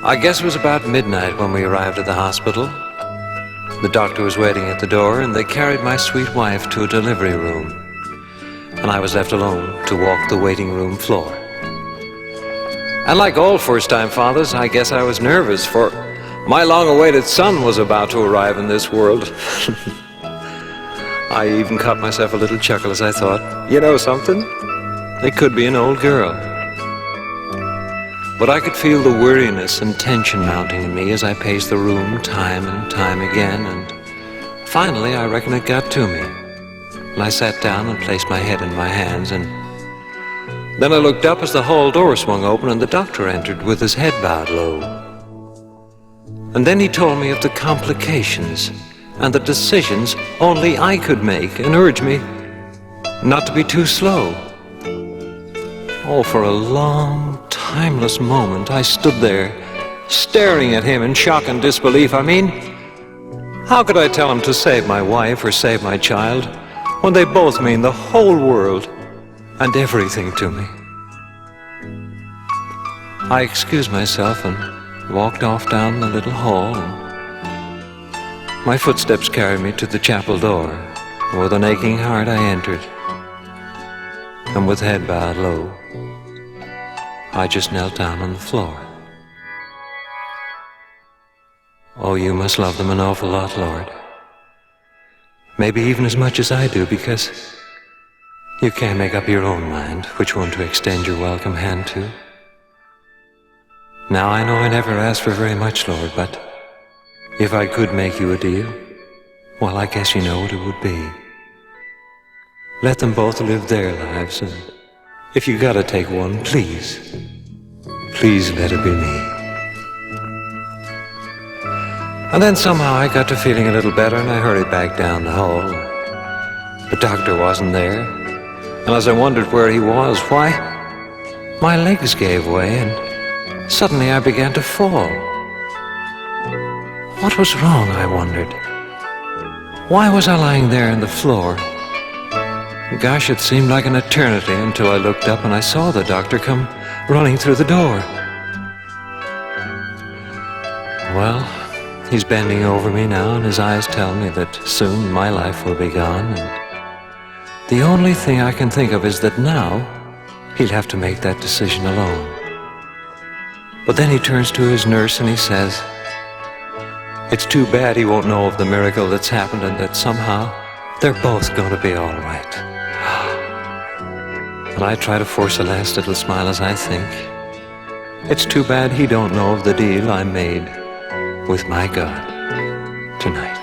I guess it was about midnight when we arrived at the hospital. The doctor was waiting at the door, and they carried my sweet wife to a delivery room. And I was left alone to walk the waiting room floor. And like all first-time fathers, I guess I was nervous, for my long-awaited son was about to arrive in this world. I even caught myself a little chuckle as I thought, you know something? It could be an old girl. But I could feel the weariness and tension mounting in me as I paced the room time and time again, and finally I reckon it got to me. And I sat down and placed my head in my hands, and then I looked up as the hall door swung open and the doctor entered with his head bowed low. And then he told me of the complications and the decisions only I could make, and urged me not to be too slow. Oh, for a long, timeless moment I stood there, staring at him in shock and disbelief. I mean, how could I tell him to save my wife or save my child when they both mean the whole world and everything to me? I excused myself and walked off down the little hall, and my footsteps carried me to the chapel door. With an aching heart I entered, and with head bowed low, I just knelt down on the floor. Oh, you must love them an awful lot, Lord. Maybe even as much as I do, because you can't make up your own mind which one to extend your welcome hand to. Now I know I never asked for very much, Lord, but if I could make you a deal, well, I guess you know what it would be. Let them both live their lives, and if you gotta take one, please let it be me. And then somehow I got to feeling a little better, and I hurried back down the hall. The doctor wasn't there, and as I wondered where he was, why, my legs gave way, and suddenly I began to fall. What was wrong, I wondered? Why was I lying there on the floor? Gosh, it seemed like an eternity until I looked up and I saw the doctor come running through the door. Well, he's bending over me now, and his eyes tell me that soon my life will be gone, and the only thing I can think of is that now he'll have to make that decision alone. But then he turns to his nurse and he says, it's too bad he won't know of the miracle that's happened, and that somehow they're both going to be all right. And I try to force a last little smile as I think, it's too bad he don't know of the deal I made with my God tonight.